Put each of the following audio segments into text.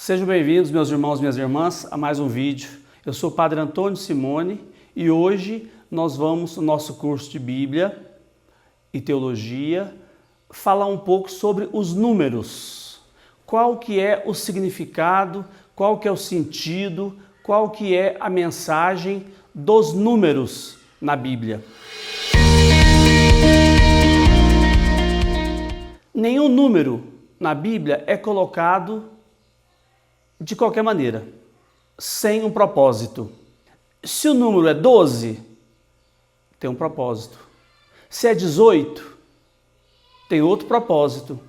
Sejam bem-vindos, meus irmãos e minhas irmãs, a mais um vídeo. Eu sou o Padre Antônio Simone e hoje nós vamos, no nosso curso de Bíblia e Teologia, falar um pouco sobre os números. Qual que é o significado, qual que é o sentido, qual que é a mensagem dos números na Bíblia. Nenhum número na Bíblia é colocado de qualquer maneira, sem um propósito. Se o número é 12, tem um propósito. Se é 18, tem outro propósito.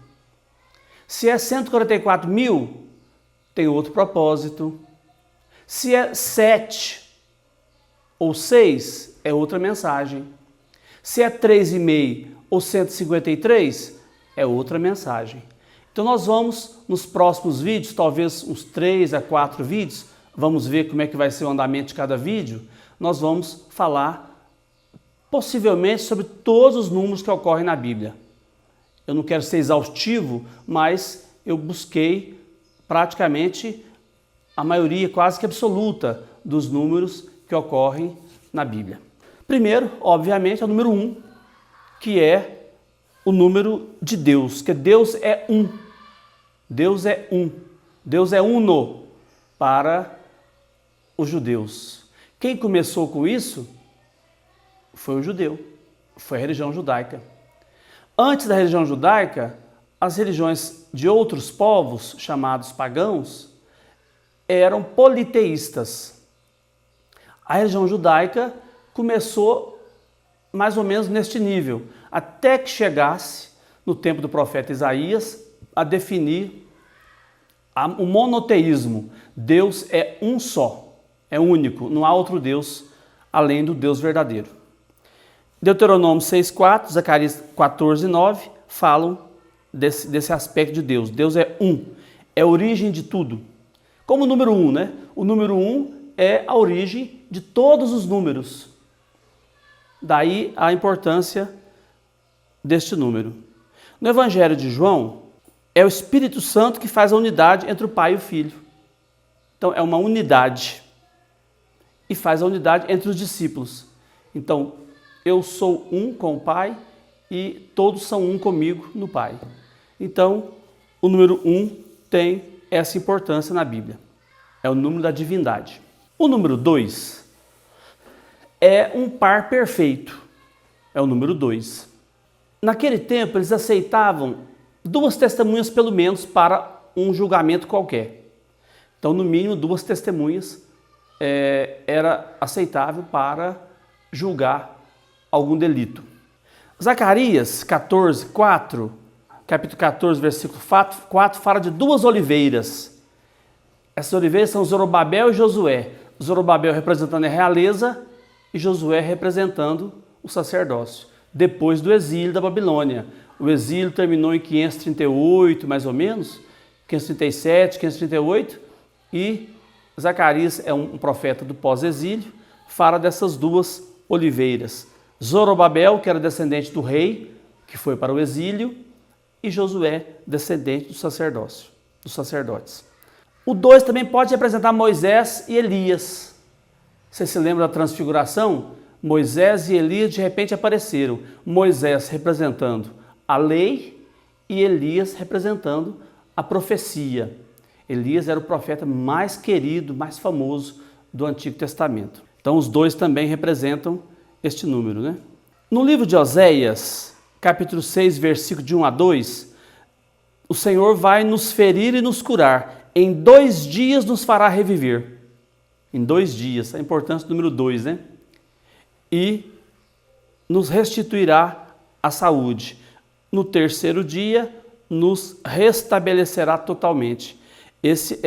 Se é 144 mil, tem outro propósito. Se é 7 ou 6, é outra mensagem. Se é 3,5 ou 153, é outra mensagem. Então nós vamos, nos próximos vídeos, talvez uns 3 a 4 vídeos, vamos ver como é que vai ser o andamento de cada vídeo, nós vamos falar possivelmente sobre todos os números que ocorrem na Bíblia. Eu não quero ser exaustivo, mas eu busquei praticamente a maioria quase que absoluta dos números que ocorrem na Bíblia. Primeiro, obviamente, é o número 1, que é o número de Deus, que Deus é um. Deus é um. Deus é uno para os judeus. Quem começou com isso foi o judeu, foi a religião judaica. Antes da religião judaica, as religiões de outros povos, chamados pagãos, eram politeístas. A religião judaica começou mais ou menos neste nível, até que no tempo do profeta Isaías, a definir o monoteísmo. Deus é um só, é único, não há outro Deus além do Deus verdadeiro. Deuteronômio 6,4, Zacarias 14,9 falam desse aspecto de Deus. Deus é um, é a origem de tudo. Como o número 1, né? O número 1 é a origem de todos os números. Daí a importância deste número. No Evangelho de João, é o Espírito Santo que faz a unidade entre o Pai e o Filho. Então, é uma unidade. E faz a unidade entre os discípulos. Então, eu sou um com o Pai e todos são um comigo no Pai. Então, o número 1 tem essa importância na Bíblia. É o número da divindade. O número 2 é um par perfeito. É o número 2. Naquele tempo, eles aceitavam 2 testemunhas, pelo menos, para um julgamento qualquer. Então, no mínimo, 2 testemunhas era aceitável para julgar algum delito. Zacarias 14,4, capítulo 14, versículo 4, fala de 2 oliveiras. Essas oliveiras são Zorobabel e Josué. Zorobabel representando a realeza e Josué representando o sacerdócio, depois do exílio da Babilônia. O exílio terminou em 538, mais ou menos, 537, 538, e Zacarias é um profeta do pós-exílio, fala dessas 2 oliveiras. Zorobabel, que era descendente do rei, que foi para o exílio, e Josué, descendente do sacerdócio, dos sacerdotes. O 2 também pode representar Moisés e Elias. Você se lembra da transfiguração? Moisés e Elias de repente apareceram. Moisés representando a lei e Elias representando a profecia. Elias era o profeta mais querido, mais famoso do Antigo Testamento. Então os 2 também representam este número, né? No livro de Oséias, capítulo 6, versículo de 1 a 2, o Senhor vai nos ferir e nos curar. Em 2 dias nos fará reviver. Em 2 dias, a importância do número 2, né? E nos restituirá a saúde. No 3º dia, nos restabelecerá totalmente. Esse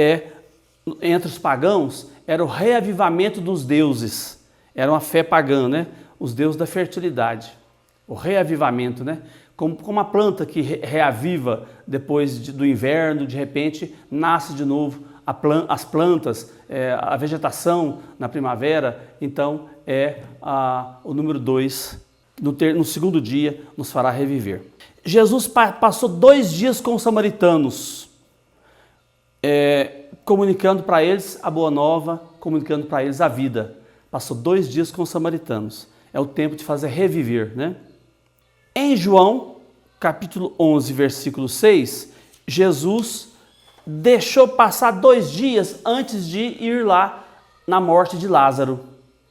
entre os pagãos, era o reavivamento dos deuses. Era uma fé pagã, né? Os deuses da fertilidade. O reavivamento, né? Como uma planta que reaviva depois do inverno, de repente, nasce de novo as plantas, a vegetação na primavera. Então, o número 2, no 2º dia, nos fará reviver. Jesus passou 2 dias com os samaritanos. comunicando para eles a boa nova, comunicando para eles a vida. Passou 2 dias com os samaritanos. É o tempo de fazer reviver, né? Em João, capítulo 11, versículo 6, Jesus deixou passar 2 dias antes de ir lá na morte de Lázaro,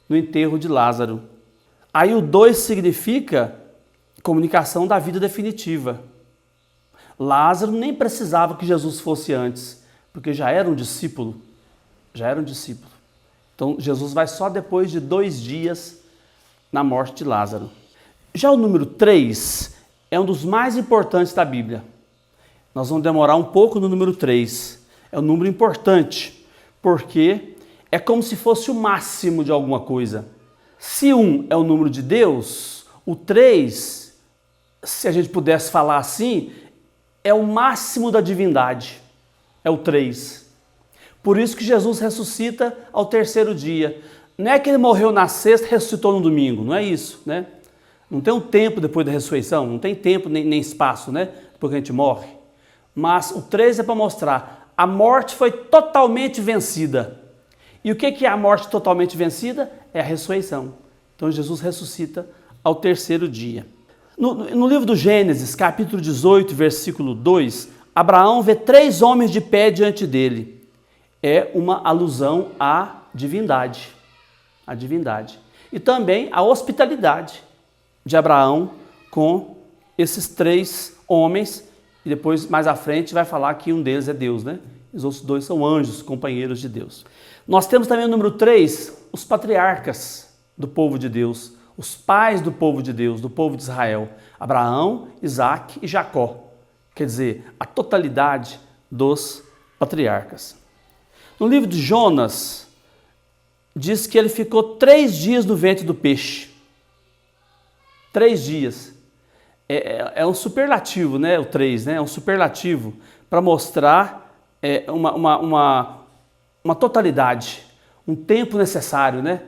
no enterro de Lázaro. Aí o 2 significa comunicação da vida definitiva. Lázaro nem precisava que Jesus fosse antes, porque já era um discípulo. Então Jesus vai só depois de 2 dias na morte de Lázaro. Já o número 3 é um dos mais importantes da Bíblia. Nós vamos demorar um pouco no número 3. É um número importante, porque é como se fosse o máximo de alguma coisa. Se 1 é o número de Deus, o 3, se a gente pudesse falar assim, é o máximo da divindade. É o 3. Por isso que Jesus ressuscita ao 3º dia. Não é que ele morreu na sexta e ressuscitou no domingo, não é isso, né? Não tem um tempo depois da ressurreição, não tem tempo nem espaço, né? Depois que a gente morre. Mas o 3 é para mostrar, a morte foi totalmente vencida. E o que é a morte totalmente vencida? É a ressurreição. Então Jesus ressuscita ao 3º dia. No livro do Gênesis, capítulo 18, versículo 2, Abraão vê 3 homens de pé diante dele. É uma alusão à divindade. E também à hospitalidade de Abraão com esses 3 homens. E depois, mais à frente, vai falar que um deles é Deus, né? Os outros 2 são anjos, companheiros de Deus. Nós temos também o número 3, os patriarcas do povo de Deus, os pais do povo de Deus, do povo de Israel, Abraão, Isaque e Jacó. Quer dizer, a totalidade dos patriarcas. No livro de Jonas, diz que ele ficou 3 dias no ventre do peixe. 3 dias. É um superlativo, né? O 3, né? É um superlativo para mostrar uma totalidade, um tempo necessário, né?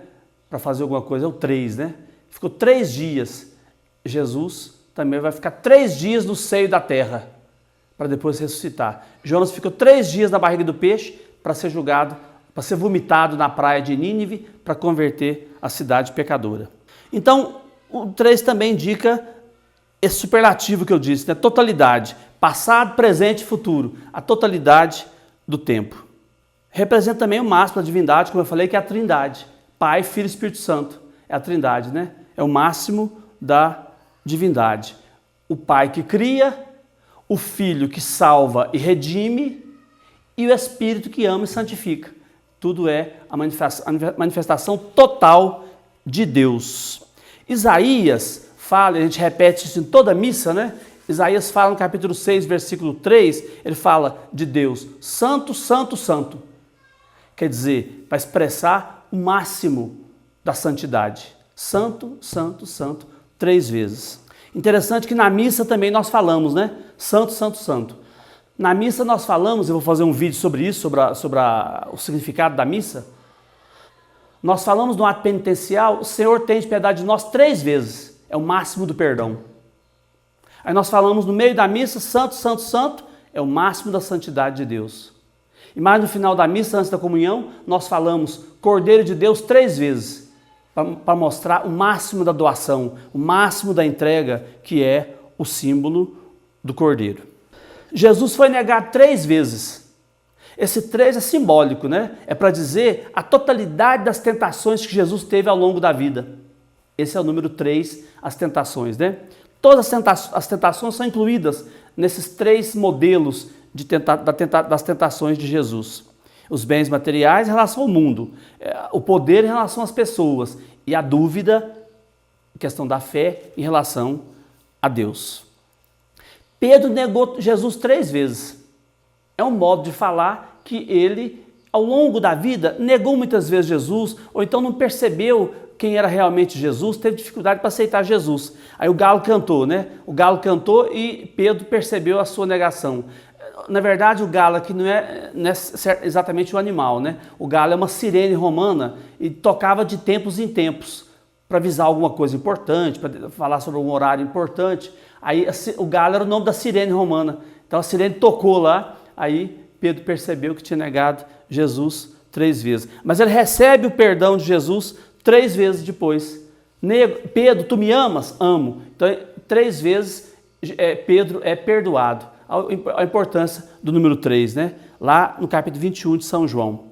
Para fazer alguma coisa. É o 3, né? Ficou 3 dias. Jesus também vai ficar 3 dias no seio da terra, para depois ressuscitar. Jonas ficou 3 dias na barriga do peixe para ser julgado, para ser vomitado na praia de Nínive, para converter a cidade pecadora. Então, o 3 também indica esse superlativo que eu disse, né? Totalidade, passado, presente e futuro, a totalidade do tempo. Representa também o máximo da divindade, como eu falei, que é a Trindade. Pai, Filho e Espírito Santo. É a Trindade, né? É o máximo da divindade. O Pai que cria, o Filho que salva e redime e o Espírito que ama e santifica. Tudo é a manifestação total de Deus. Isaías fala, a gente repete isso em toda a missa, né? Isaías fala no capítulo 6, versículo 3, ele fala de Deus, santo, santo, santo. Quer dizer, para expressar o máximo da santidade. Santo, santo, santo, 3 vezes. Interessante que na missa também nós falamos, né? Santo, santo, santo. Na missa nós falamos, eu vou fazer um vídeo sobre isso, sobre o significado da missa. Nós falamos no ato penitencial, o Senhor tem piedade de nós 3 vezes. É o máximo do perdão. Aí nós falamos no meio da missa, santo, santo, santo, é o máximo da santidade de Deus. E mais no final da missa, antes da comunhão, nós falamos Cordeiro de Deus 3 vezes, para mostrar o máximo da doação, o máximo da entrega, que é o símbolo do Cordeiro. Jesus foi negado 3 vezes. Esse 3 é simbólico, né? É para dizer a totalidade das tentações que Jesus teve ao longo da vida. Esse é o número 3, as tentações, né? Todas as tentações são incluídas nesses 3 modelos das tentações de Jesus. Os bens materiais em relação ao mundo, o poder em relação às pessoas e a dúvida, questão da fé em relação a Deus. Pedro negou Jesus 3 vezes. É um modo de falar que ele, ao longo da vida, negou muitas vezes Jesus, ou então não percebeu quem era realmente Jesus, teve dificuldade para aceitar Jesus. Aí o galo cantou, né? O galo cantou e Pedro percebeu a sua negação. Na verdade, o galo aqui não é exatamente o animal, né? O galo é uma sirene romana e tocava de tempos em tempos para avisar alguma coisa importante, para falar sobre um horário importante. Aí o galo era o nome da sirene romana. Então a sirene tocou lá, aí Pedro percebeu que tinha negado Jesus 3 vezes. Mas ele recebe o perdão de Jesus 3 vezes depois. Pedro, tu me amas? Amo. Então, 3 vezes Pedro é perdoado. A importância do número 3, né? Lá no capítulo 21 de São João.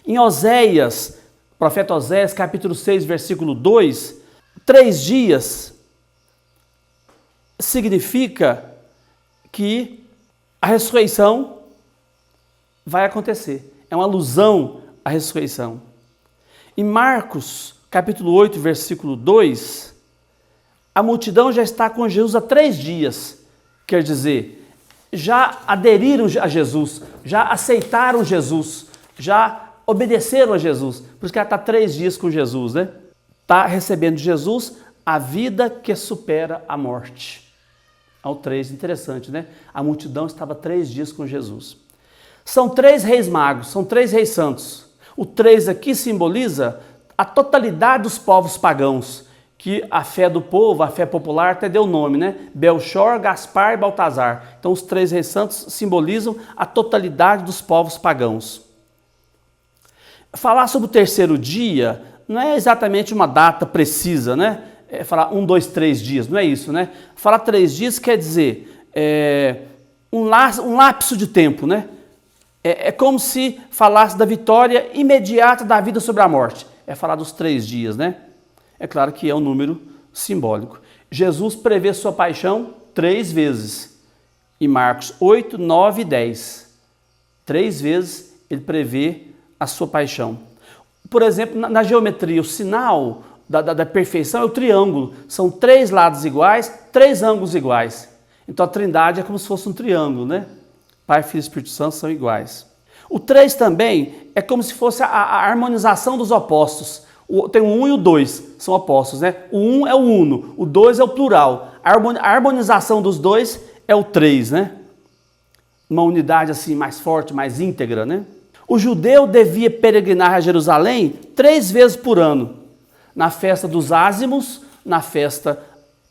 Em Oséias, profeta Oséias, capítulo 6, versículo 2, 3 dias significa que a ressurreição vai acontecer. É uma alusão à ressurreição. Em Marcos, capítulo 8, versículo 2, a multidão já está com Jesus há 3 dias. Quer dizer, já aderiram a Jesus, já aceitaram Jesus, já obedeceram a Jesus. Por isso que ela está 3 dias com Jesus, né? Está recebendo de Jesus a vida que supera a morte. Ao 3, interessante, né? A multidão estava 3 dias com Jesus. São 3 reis magos, são 3 reis santos. O 3 aqui simboliza a totalidade dos povos pagãos, que a fé do povo, a fé popular, até deu nome, né? Belchor, Gaspar e Baltazar. Então os 3 reis santos simbolizam a totalidade dos povos pagãos. Falar sobre o 3º dia não é exatamente uma data precisa, né? É falar 1, 2, 3 dias, não é isso, né? Falar 3 dias quer dizer um lapso de tempo, né? É como se falasse da vitória imediata da vida sobre a morte. É falar dos 3 dias, né? É claro que é um número simbólico. Jesus prevê sua paixão 3 vezes. Em Marcos 8, 9 e 10. 3 vezes ele prevê a sua paixão. Por exemplo, na geometria, o sinal da perfeição é o triângulo. São 3 lados iguais, 3 ângulos iguais. Então a trindade é como se fosse um triângulo, né? Pai, Filho e Espírito Santo são iguais. O 3 também é como se fosse a harmonização dos opostos. Tem o 1 e o 2, são opostos, né? O 1 é o uno, o 2 é o plural. A harmonização dos 2 é o 3, né? Uma unidade assim mais forte, mais íntegra, né? O judeu devia peregrinar a Jerusalém 3 vezes por ano. Na festa dos ázimos, na festa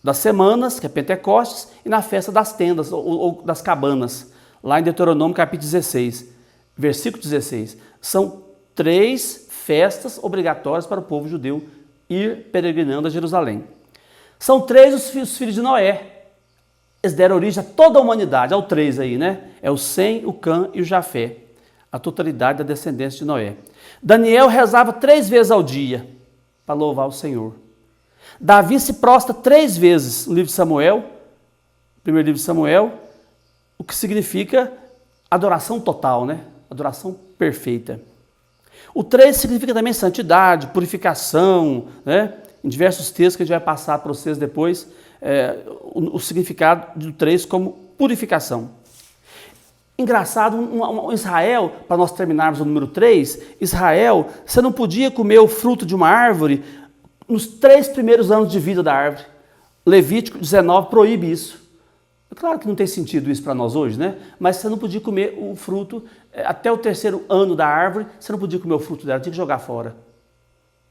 das semanas, que é Pentecostes, e na festa das tendas ou das cabanas. Lá em Deuteronômio capítulo 16, versículo 16. São 3 festas obrigatórias para o povo judeu ir peregrinando a Jerusalém. São 3 os filhos de Noé. Eles deram origem a toda a humanidade, ao 3 aí, né? É o Sem, o Cã e o Jafé. A totalidade da descendência de Noé. Daniel rezava 3 vezes ao dia para louvar o Senhor. Davi se prostra 3 vezes no livro de Samuel, primeiro livro de Samuel, o que significa adoração total, né? Adoração perfeita. O 3 significa também santidade, purificação, né? Em diversos textos que a gente vai passar para vocês depois, o significado do 3 como purificação. Engraçado, Israel, para nós terminarmos o número 3, Israel, você não podia comer o fruto de uma árvore nos 3 primeiros anos de vida da árvore. Levítico 19 proíbe isso. É claro que não tem sentido isso para nós hoje, né? Mas você não podia comer o fruto até o 3º ano da árvore, você não podia comer o fruto dela, tinha que jogar fora.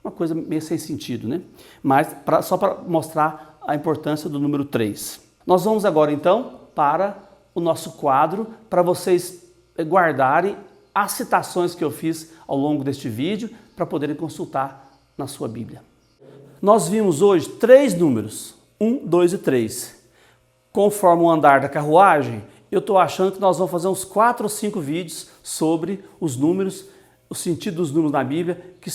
Uma coisa meio sem sentido, né? Mas só para mostrar a importância do número 3. Nós vamos agora então para o nosso quadro, para vocês guardarem as citações que eu fiz ao longo deste vídeo, para poderem consultar na sua Bíblia. Nós vimos hoje 3 números, 1, 2 e 3. Conforme o andar da carruagem, eu estou achando que nós vamos fazer uns 4 ou 5 vídeos sobre os números, o sentido dos números na Bíblia, que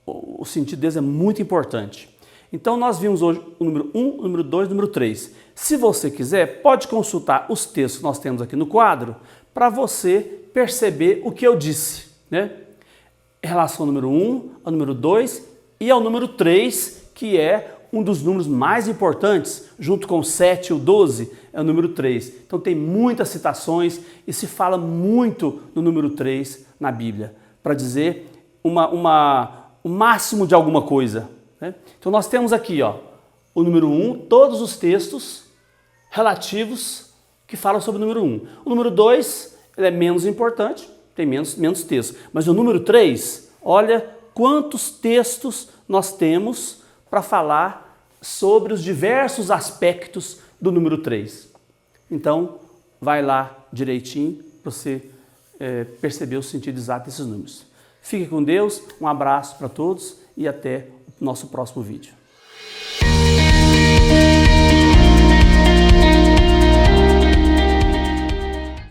o sentido deles é muito importante. Então nós vimos hoje o número 1, o número 2 e o número 3. Se você quiser, pode consultar os textos que nós temos aqui no quadro para você perceber o que eu disse, né? Em relação ao número 1, ao número 2 e ao número 3, que é um dos números mais importantes, junto com o 7 e o 12, é o número 3. Então tem muitas citações e se fala muito no número 3 na Bíblia, para dizer o máximo de alguma coisa, né? Então nós temos aqui, ó, o número 1, todos os textos relativos que falam sobre o número 1. O número 2 ele é menos importante, tem menos textos. Mas o número 3, olha quantos textos nós temos para falar sobre os diversos aspectos do número 3. Então, vai lá direitinho você perceber o sentido exato desses números. Fique com Deus, um abraço para todos e até o nosso próximo vídeo.